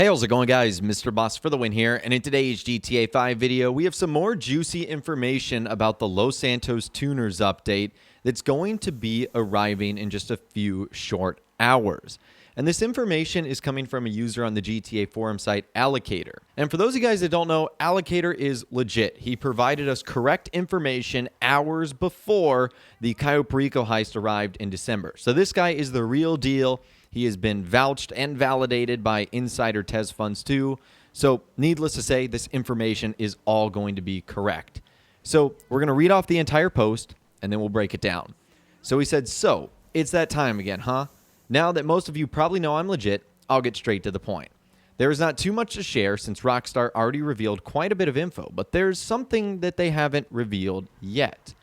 Hey, how's it going, guys? Mr. Boss for the win here, and in today's GTA 5 video, we have some more juicy information about the Los Santos Tuners update that's going to be arriving in just a few short hours. And this information is coming from a user on the GTA forum site, Allocator. And for those of you guys that don't know, Allocator is legit. He provided us correct information hours before the Cayo Perico heist arrived in December. So this guy is the real deal. He has been vouched and validated by Insider Tez Funds too. So needless to say, this information is all going to be correct. So we're going to read off the entire post, and then we'll break it down. So he said, so it's that time again, huh? Now that most of you probably know I'm legit, I'll get straight to the point. There is not too much to share since Rockstar already revealed quite a bit of info, but there's something that they haven't revealed yet.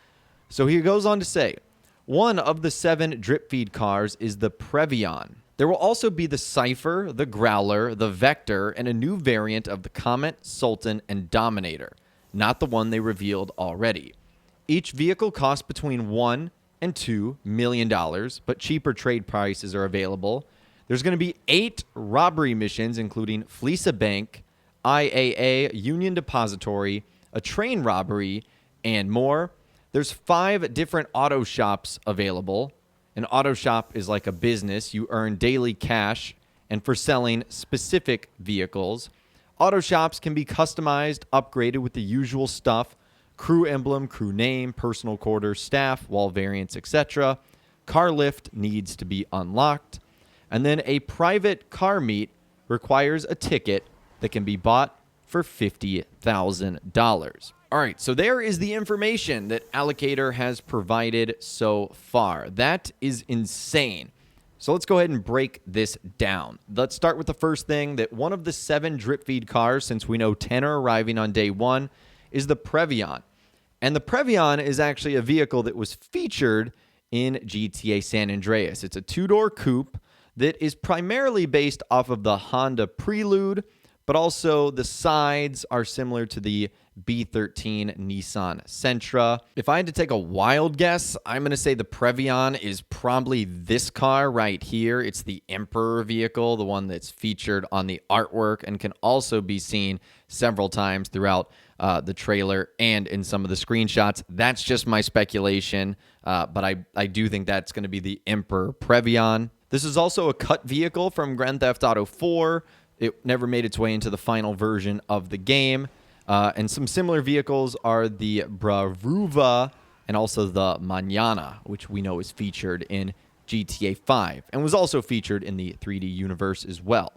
So he goes on to say, one of the 7 drip feed cars is the Previon. There will also be the Cypher, the Growler, the Vector, and a new variant of the Comet, Sultan, and Dominator, not the one they revealed already. Each vehicle costs between $1 and $2 million, but cheaper trade prices are available. There's going to be 8 robbery missions, including Fleece a Bank, IAA, Union Depository, a train robbery, and more. There's 5 different auto shops available. An auto shop is like a business. You earn daily cash and for selling specific vehicles. Auto shops can be customized, upgraded with the usual stuff: crew emblem, crew name, personal quarters, staff, wall variants, etc. Car lift needs to be unlocked. And then a private car meet requires a ticket that can be bought for $50,000. All right, so there is the information that Allocator has provided so far. That is insane. So let's go ahead and break this down. Let's start with the first thing, that one of the 7 drip feed cars, since we know 10 are arriving on day 1, is the Previon. And the Previon is actually a vehicle that was featured in GTA San Andreas. It's a 2-door coupe that is primarily based off of the Honda Prelude, but also the sides are similar to the B13 Nissan Sentra. If I had to take a wild guess, I'm going to say the Previon is probably this car right here. It's the Emperor vehicle, the one that's featured on the artwork and can also be seen several times throughout the trailer and in some of the screenshots. That's just my speculation, but I do think that's going to be the Emperor Previon. This is also a cut vehicle from Grand Theft Auto 4. It never made its way into the final version of the game. And some similar vehicles are the Bravuva and also the Mañana, which we know is featured in GTA 5 and was also featured in the 3D universe as well.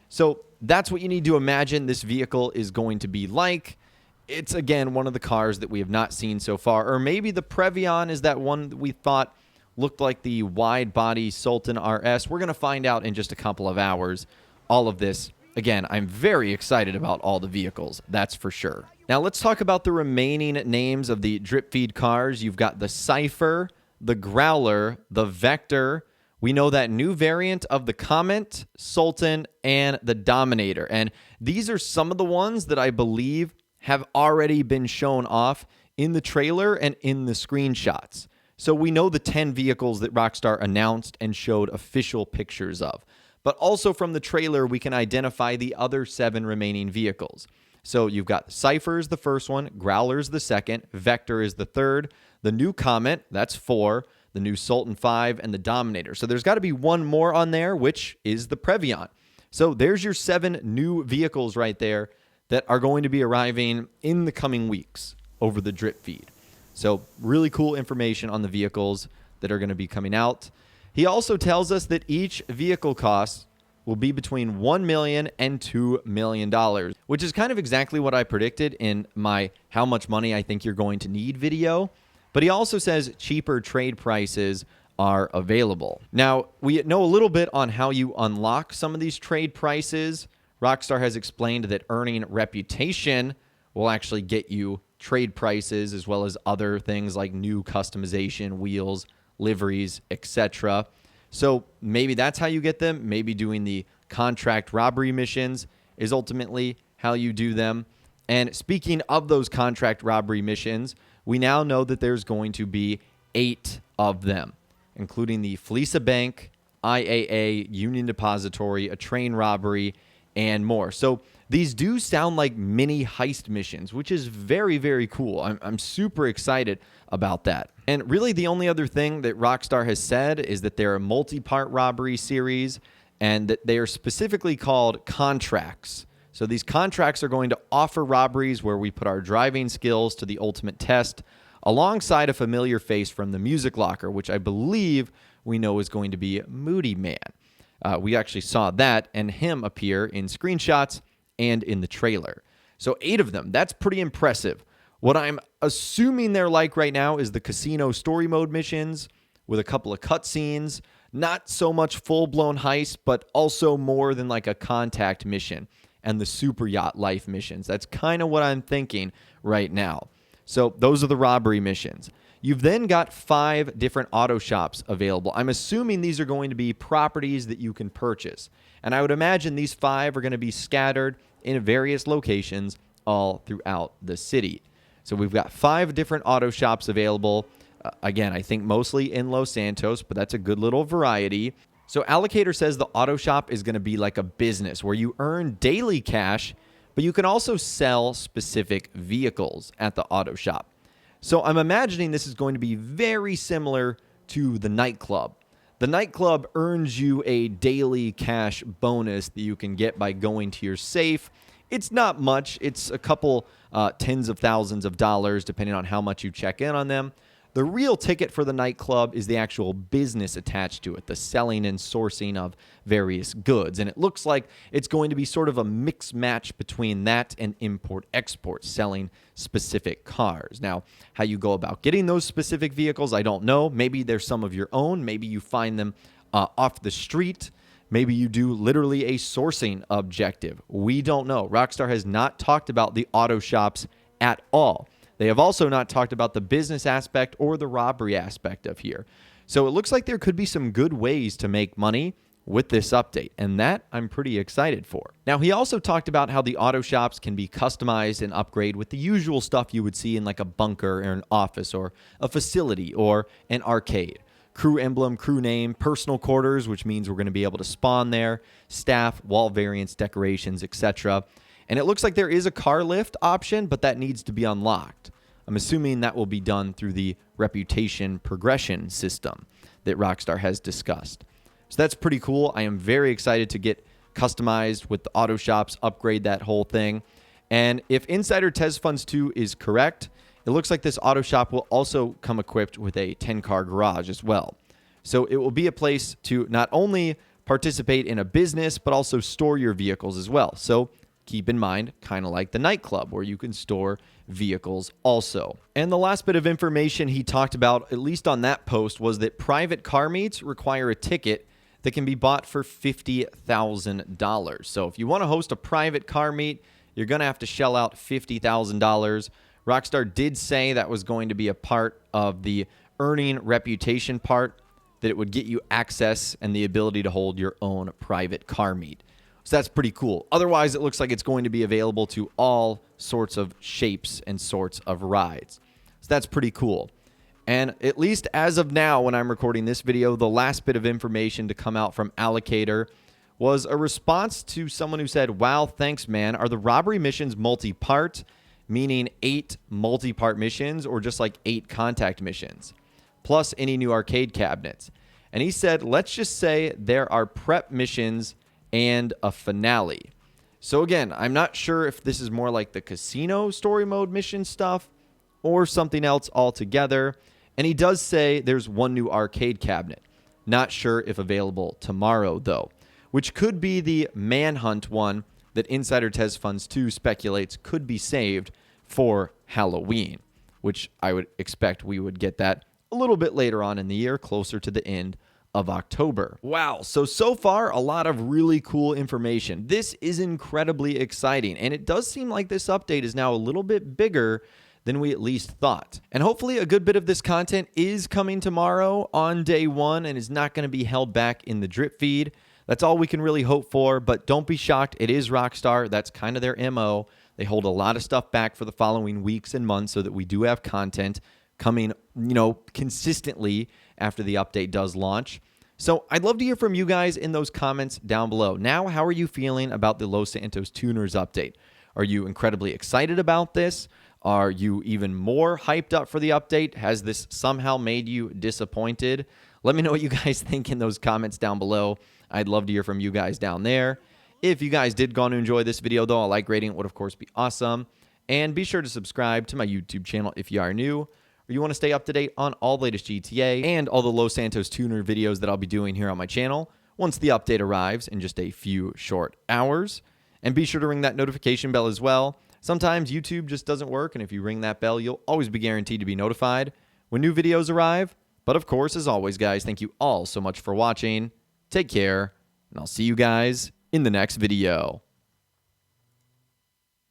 So that's what you need to imagine this vehicle is going to be like. It's, again, one of the cars that we have not seen so far. Or maybe the Previon is that one that we thought looked like the wide-body Sultan RS. We're going to find out in just a couple of hours. All of this, again, I'm very excited about all the vehicles, that's for sure. Now let's talk about the remaining names of the drip feed cars. You've got the Cypher, the Growler, the Vector. We know that new variant of the Comet, Sultan, and the Dominator. And these are some of the ones that I believe have already been shown off in the trailer and in the screenshots. So we know the 10 vehicles that Rockstar announced and showed official pictures of. But also from the trailer, we can identify the other 7 remaining vehicles. So you've got Cypher is the first one, Growler is the second, Vector is the third, the new Comet, that's 4, the new Sultan 5, and the Dominator. So there's got to be one more on there, which is the Previon. So there's your 7 new vehicles right there that are going to be arriving in the coming weeks over the drip feed. So really cool information on the vehicles that are going to be coming out. He also tells us that each vehicle cost will be between $1 million and $2 million, which is kind of exactly what I predicted in my how much money I think you're going to need video. But he also says cheaper trade prices are available. Now, we know a little bit on how you unlock some of these trade prices. Rockstar has explained that earning reputation will actually get you trade prices as well as other things like new customization, wheels, liveries, etc. So maybe that's how you get them. Maybe doing the contract robbery missions is ultimately how you do them. And speaking of those contract robbery missions, we now know that there's going to be 8 of them, including the Fleece a Bank, IAA, Union Depository, a train robbery, and more. So these do sound like mini heist missions, which is very, very cool. I'm super excited about that. And really the only other thing that Rockstar has said is that they're a multi-part robbery series and that they are specifically called contracts. So these contracts are going to offer robberies where we put our driving skills to the ultimate test alongside a familiar face from the music locker, which I believe we know is going to be Moody Man. We actually saw that and him appear in screenshots and in the trailer. So 8 of them. That's pretty impressive. What I'm assuming they're like right now is the casino story mode missions with a couple of cutscenes. Not so much full-blown heist, but also more than like a contact mission and the super yacht life missions. That's kind of what I'm thinking right now. So those are the robbery missions. You've then got 5 different auto shops available. I'm assuming these are going to be properties that you can purchase. And I would imagine these 5 are going to be scattered in various locations all throughout the city. So we've got 5 different auto shops available. Again, I think mostly in Los Santos, but that's a good little variety. So Allocator says the auto shop is going to be like a business where you earn daily cash, but you can also sell specific vehicles at the auto shop. So I'm imagining this is going to be very similar to the nightclub. The nightclub earns you a daily cash bonus that you can get by going to your safe. It's not much. It's a couple tens of thousands of dollars, depending on how much you check in on them. The real ticket for the nightclub is the actual business attached to it, the selling and sourcing of various goods. And it looks like it's going to be sort of a mix match between that and import-export, selling specific cars. Now, how you go about getting those specific vehicles, I don't know. Maybe there's some of your own. Maybe you find them off the street. Maybe you do literally a sourcing objective. We don't know. Rockstar has not talked about the auto shops at all. They have also not talked about the business aspect or the robbery aspect of here. So it looks like there could be some good ways to make money with this update, and that I'm pretty excited for. Now, he also talked about how the auto shops can be customized and upgraded with the usual stuff you would see in like a bunker or an office or a facility or an arcade. Crew emblem, crew name, personal quarters, which means we're going to be able to spawn there, staff, wall variants, decorations, etc. And it looks like there is a car lift option, but that needs to be unlocked. I'm assuming that will be done through the reputation progression system that Rockstar has discussed. So that's pretty cool. I am very excited to get customized with the auto shops, upgrade that whole thing. And if Insider Tez Funds 2 is correct, it looks like this auto shop will also come equipped with a 10-car garage as well. So it will be a place to not only participate in a business, but also store your vehicles as well. So keep in mind, kind of like the nightclub where you can store vehicles also. And the last bit of information he talked about, at least on that post, was that private car meets require a ticket that can be bought for $50,000. So if you want to host a private car meet, you're going to have to shell out $50,000. Rockstar did say that was going to be a part of the earning reputation part, that it would get you access and the ability to hold your own private car meet. So that's pretty cool. Otherwise, it looks like it's going to be available to all sorts of shapes and sorts of rides. So that's pretty cool. And at least as of now, when I'm recording this video, the last bit of information to come out from Allocator was a response to someone who said, "Wow, thanks, man. Are the robbery missions multi-part, meaning 8 multi-part missions, or just like 8 contact missions, plus any new arcade cabinets?" And he said, let's just say there are prep missions and a finale. So again, I'm not sure if this is more like the casino story mode mission stuff or something else altogether. And he does say there's 1 new arcade cabinet. Not sure if available tomorrow, though, which could be the Manhunt one that Insider Tez Funds 2 speculates could be saved for Halloween, which I would expect we would get that a little bit later on in the year, closer to the end of October. Wow, so far, a lot of really cool information. This is incredibly exciting, and it does seem like this update is now a little bit bigger than we at least thought. And hopefully a good bit of this content is coming tomorrow on day 1 and is not going to be held back in the drip feed. That's all we can really hope for, but don't be shocked. It is Rockstar. That's kind of their MO. They hold a lot of stuff back for the following weeks and months so that we do have content coming, consistently after the update does launch. So I'd love to hear from you guys in those comments down below. Now, how are you feeling about the Los Santos Tuners update? Are you incredibly excited about this? Are you even more hyped up for the update? Has this somehow made you disappointed? Let me know what you guys think in those comments down below. I'd love to hear from you guys down there. If you guys did go on to enjoy this video, though, a like rating would, of course, be awesome. And be sure to subscribe to my YouTube channel if you are new, or you want to stay up to date on all the latest GTA and all the Los Santos Tuner videos that I'll be doing here on my channel once the update arrives in just a few short hours. And be sure to ring that notification bell as well. Sometimes YouTube just doesn't work, and if you ring that bell, you'll always be guaranteed to be notified when new videos arrive. But of course, as always, guys, thank you all so much for watching. Take care, and I'll see you guys in the next video.